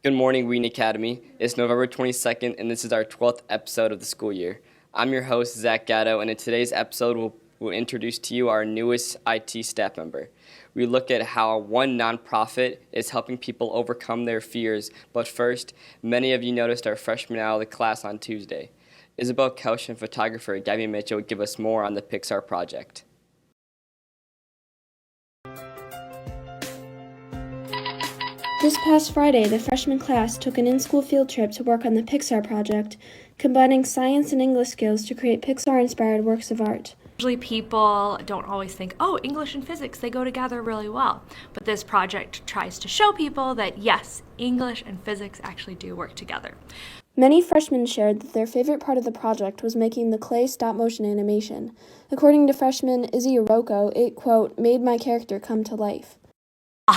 Good morning, Wheaton Academy. It's November 22nd, and this is our 12th episode of the school year. I'm your host, Zach Gatto, and in today's episode, we'll introduce to you our newest IT staff member. We look at how one nonprofit is helping people overcome their fears, but first, many of you noticed our freshman out of the class on Tuesday. Isabel Kelch and photographer Gabby Mitchell give us more on the Pixar Project. This past Friday, the freshman class took an in-school field trip to work on the Pixar Project, combining science and English skills to create Pixar-inspired works of art. Usually people don't always think, oh, English and physics, they go together really well. But this project tries to show people that yes, English and physics actually do work together. Many freshmen shared that their favorite part of the project was making the clay stop-motion animation. According to freshman Izzy Oroko, it, quote, made my character come to life.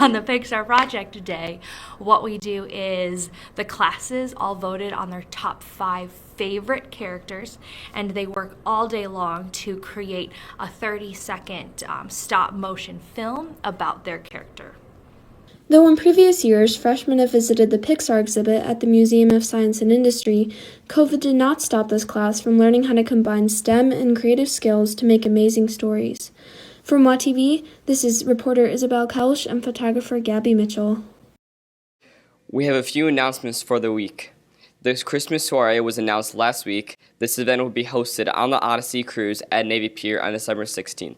On the Pixar Project Day, what we do is the classes all voted on their top 5 favorite characters, and they work all day long to create a 30-second stop-motion film about their character. Though in previous years, freshmen have visited the Pixar exhibit at the Museum of Science and Industry, COVID did not stop this class from learning how to combine STEM and creative skills to make amazing stories. From WATV, this is reporter Isabel Kelch and photographer Gabby Mitchell. We have a few announcements for the week. The Christmas soiree was announced last week. This event will be hosted on the Odyssey Cruise at Navy Pier on December 16th.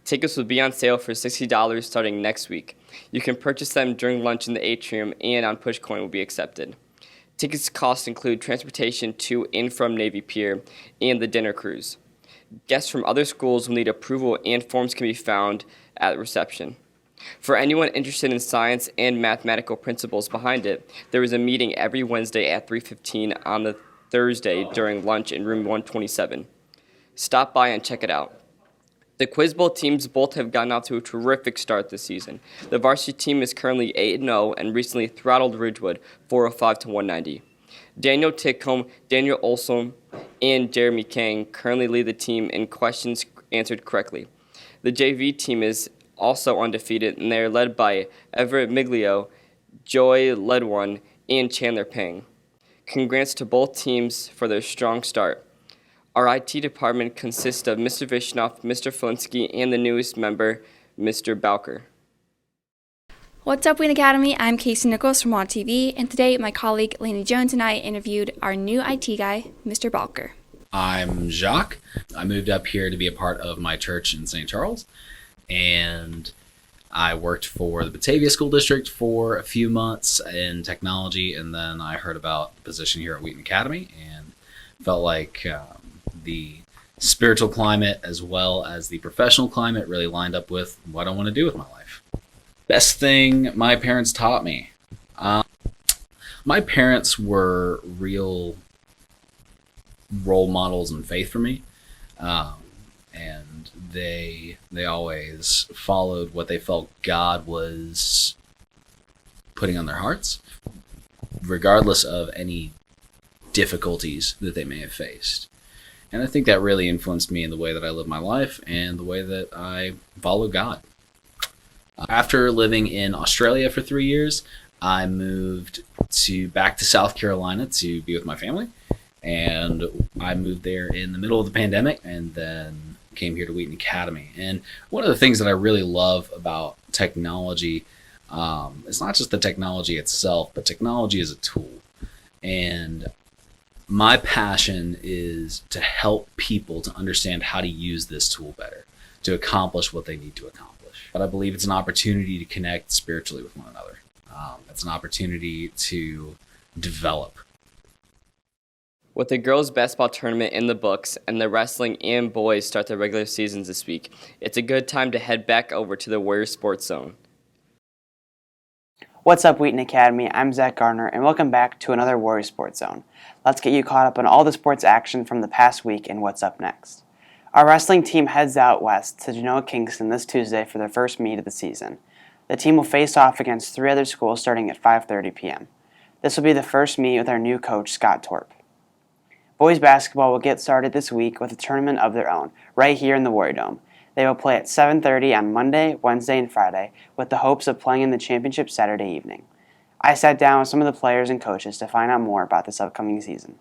Tickets will be on sale for $60 starting next week. You can purchase them during lunch in the atrium and on Pushcoin will be accepted. Tickets costs include transportation to and from Navy Pier and the dinner cruise. Guests from other schools will need approval and forms can be found at reception. For anyone interested in science and mathematical principles behind it, there is a meeting every Wednesday at 3:15 on the Thursday during lunch in room 127. Stop by and check it out. The Quiz Bowl teams both have gotten off to a terrific start this season. The varsity team is currently 8-0 and recently throttled Ridgewood 405-190. Daniel Tickholm, Daniel Olson, and Jeremy Kang currently lead the team in questions answered correctly. The JV team is also undefeated, and they are led by Everett Miglio, Joy Ledwin, and Chandler Pang. Congrats to both teams for their strong start. Our IT department consists of Mr. Vishnoff, Mr. Flinsky, and the newest member, Mr. Bowker. What's up, Wheaton Academy? I'm Casey Nichols from WATV, and today my colleague Lainey Jones and I interviewed our new IT guy, Mr. Bowker. I'm Jacques. I moved up here to be a part of my church in St. Charles, and I worked for the Batavia School District for a few months in technology, and then I heard about the position here at Wheaton Academy and felt like the spiritual climate as well as the professional climate really lined up with what I want to do with my life. Best thing my parents taught me. My parents were real role models and faith for me. And they always followed what they felt God was putting on their hearts, regardless of any difficulties that they may have faced. And I think that really influenced me in the way that I live my life and the way that I follow God. After living in Australia for 3 years, I moved back to South Carolina to be with my family. And I moved there in the middle of the pandemic and then came here to Wheaton Academy. And one of the things that I really love about technology, it's not just the technology itself, but technology is a tool. And my passion is to help people to understand how to use this tool better, to accomplish what they need to accomplish. But I believe it's an opportunity to connect spiritually with one another. It's an opportunity to develop. With the girls' basketball tournament in the books and the wrestling and boys start their regular seasons this week, it's a good time to head back over to the Warrior Sports Zone. What's up, Wheaton Academy? I'm Zach Garner, and welcome back to another Warrior Sports Zone. Let's get you caught up on all the sports action from the past week and what's up next. Our wrestling team heads out west to Genoa Kingston this Tuesday for their first meet of the season. The team will face off against 3 other schools starting at 5:30 p.m. This will be the first meet with our new coach, Scott Torp. Boys basketball will get started this week with a tournament of their own, right here in the Warrior Dome. They will play at 7:30 on Monday, Wednesday, and Friday, with the hopes of playing in the championship Saturday evening. I sat down with some of the players and coaches to find out more about this upcoming season.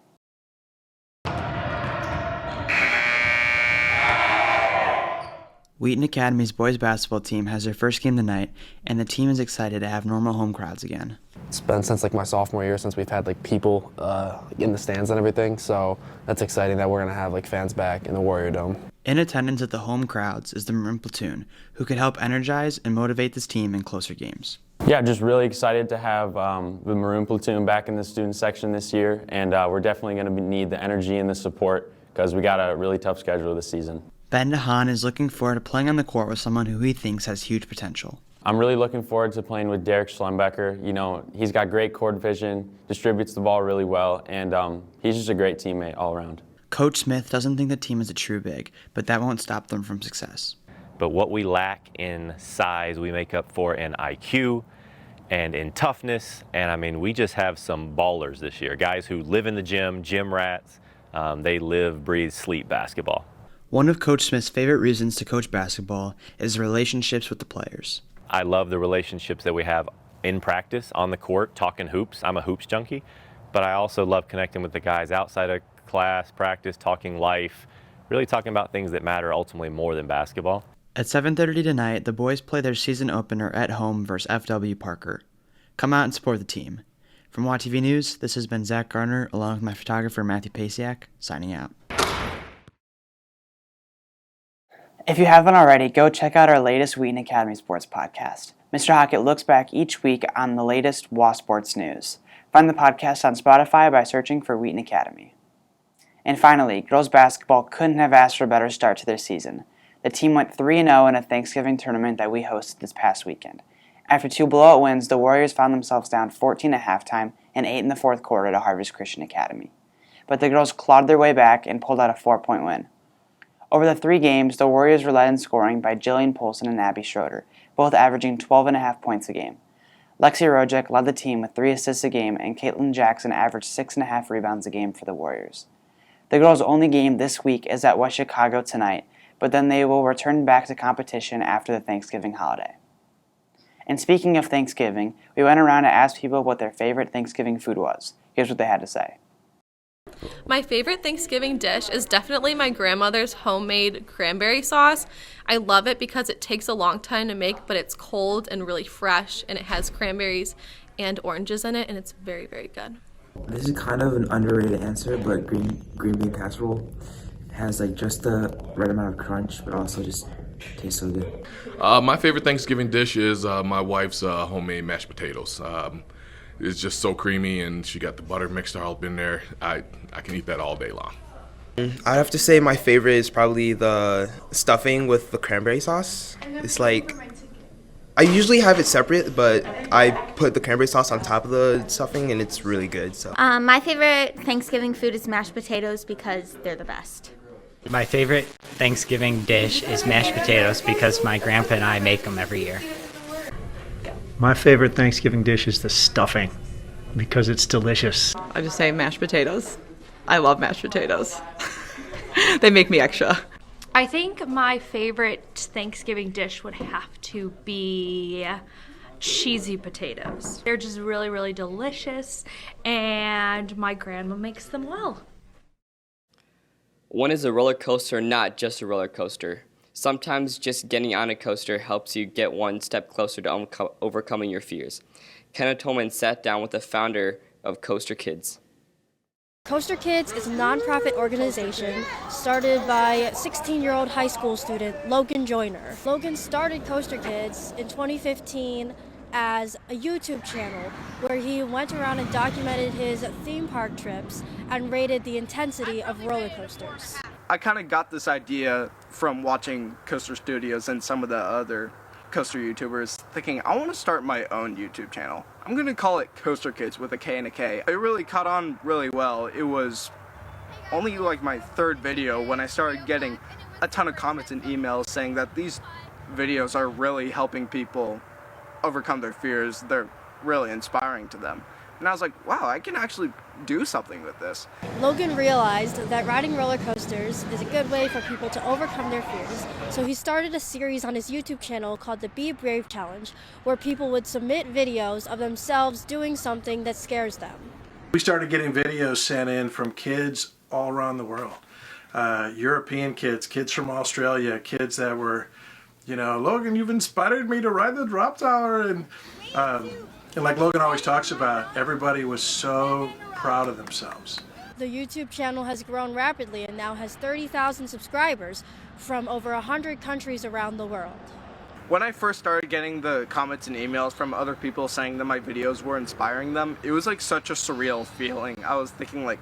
Wheaton Academy's boys basketball team has their first game tonight, and the team is excited to have normal home crowds again. It's been since my sophomore year since we've had people in the stands and everything, so that's exciting that we're going to have fans back in the Warrior Dome. In attendance at the home crowds is the Maroon Platoon, who could help energize and motivate this team in closer games. Yeah, just really excited to have the Maroon Platoon back in the student section this year, and we're definitely going to need the energy and the support because we got a really tough schedule this season. Ben DeHaan is looking forward to playing on the court with someone who he thinks has huge potential. I'm really looking forward to playing with Derek Schlembecker. He's got great court vision, distributes the ball really well, and he's just a great teammate all around. Coach Smith doesn't think the team is a true big, but that won't stop them from success. But what we lack in size, we make up for in IQ and in toughness. And we just have some ballers this year, guys who live in the gym rats. They live, breathe, sleep basketball. One of Coach Smith's favorite reasons to coach basketball is relationships with the players. I love the relationships that we have in practice, on the court, talking hoops. I'm a hoops junkie, but I also love connecting with the guys outside of class, practice, talking life, really talking about things that matter ultimately more than basketball. At 7:30 tonight, the boys play their season opener at home versus FW Parker. Come out and support the team. From WATV News, this has been Zach Garner, along with my photographer Matthew Pasiak, signing out. If you haven't already, go check out our latest Wheaton Academy Sports podcast. Mr. Hockett looks back each week on the latest WA Sports news. Find the podcast on Spotify by searching for Wheaton Academy. And finally, girls basketball couldn't have asked for a better start to their season. The team went 3-0 in a Thanksgiving tournament that we hosted this past weekend. After 2 blowout wins, the Warriors found themselves down 14 at halftime and 8 in the fourth quarter to Harvest Christian Academy. But the girls clawed their way back and pulled out a 4-point win. Over the 3 games, the Warriors were led in scoring by Jillian Polson and Abby Schroeder, both averaging 12.5 points a game. Lexi Rojek led the team with 3 assists a game, and Caitlin Jackson averaged 6.5 rebounds a game for the Warriors. The girls' only game this week is at West Chicago tonight, but then they will return back to competition after the Thanksgiving holiday. And speaking of Thanksgiving, we went around and asked people what their favorite Thanksgiving food was. Here's what they had to say. My favorite Thanksgiving dish is definitely my grandmother's homemade cranberry sauce. I love it because it takes a long time to make, but it's cold and really fresh, and it has cranberries and oranges in it, and it's very, very good. This is kind of an underrated answer, but green bean casserole has just the right amount of crunch, but also just tastes so good. My favorite Thanksgiving dish is my wife's homemade mashed potatoes. It's just so creamy, and she got the butter mixed all up in there. I can eat that all day long. I'd have to say my favorite is probably the stuffing with the cranberry sauce. It's I usually have it separate, but I put the cranberry sauce on top of the stuffing, and it's really good. So my favorite Thanksgiving food is mashed potatoes because they're the best. My favorite Thanksgiving dish is mashed potatoes because my grandpa and I make them every year. My favorite Thanksgiving dish is the stuffing because it's delicious. I just say mashed potatoes. I love mashed potatoes. They make me extra. I think my favorite Thanksgiving dish would have to be cheesy potatoes. They're just really, really delicious, and my grandma makes them well. When is a roller coaster not just a roller coaster? Sometimes just getting on a coaster helps you get one step closer to overcoming your fears. Kenna Tolman sat down with the founder of Koaster Kids. Koaster Kids is a nonprofit organization started by 16-year-old high school student Logan Joyner. Logan started Koaster Kids in 2015 as a YouTube channel where he went around and documented his theme park trips and rated the intensity of roller coasters. I kind of got this idea from watching Coaster Studios and some of the other coaster YouTubers, thinking I want to start my own YouTube channel. I'm going to call it Koaster Kids with a K and a K. It really caught on really well. It was only my 3rd video when I started getting a ton of comments and emails saying that these videos are really helping people overcome their fears. They're really inspiring to them. And I was like, wow, I can actually do something with this. Logan realized that riding roller coasters is a good way for people to overcome their fears, so he started a series on his YouTube channel called the Be Brave Challenge, where people would submit videos of themselves doing something that scares them. We started getting videos sent in from kids all around the world. European kids, kids from Australia, kids that were, Logan, you've inspired me to ride the drop tower. And like Logan always talks about, everybody was so proud of themselves. The YouTube channel has grown rapidly and now has 30,000 subscribers from over 100 countries around the world. When I first started getting the comments and emails from other people saying that my videos were inspiring them, it was like such a surreal feeling. I was thinking like,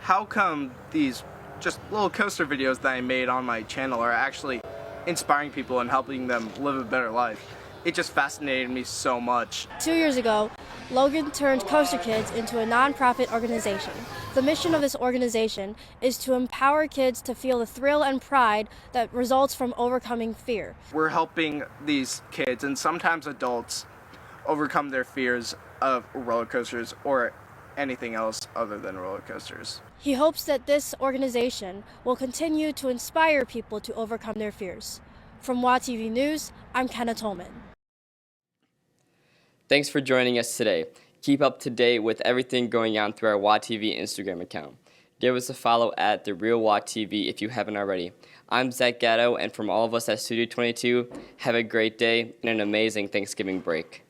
how come these just little coaster videos that I made on my channel are actually inspiring people and helping them live a better life? It just fascinated me so much. 2 years ago, Logan turned Koaster Kids into a non-profit organization. The mission of this organization is to empower kids to feel the thrill and pride that results from overcoming fear. We're helping these kids and sometimes adults overcome their fears of roller coasters or anything else other than roller coasters. He hopes that this organization will continue to inspire people to overcome their fears. From WATV News, I'm Kenna Tolman. Thanks for joining us today. Keep up to date with everything going on through our WATV Instagram account. Give us a follow at The Real WATV if you haven't already. I'm Zach Gatto, and from all of us at Studio 22, have a great day and an amazing Thanksgiving break.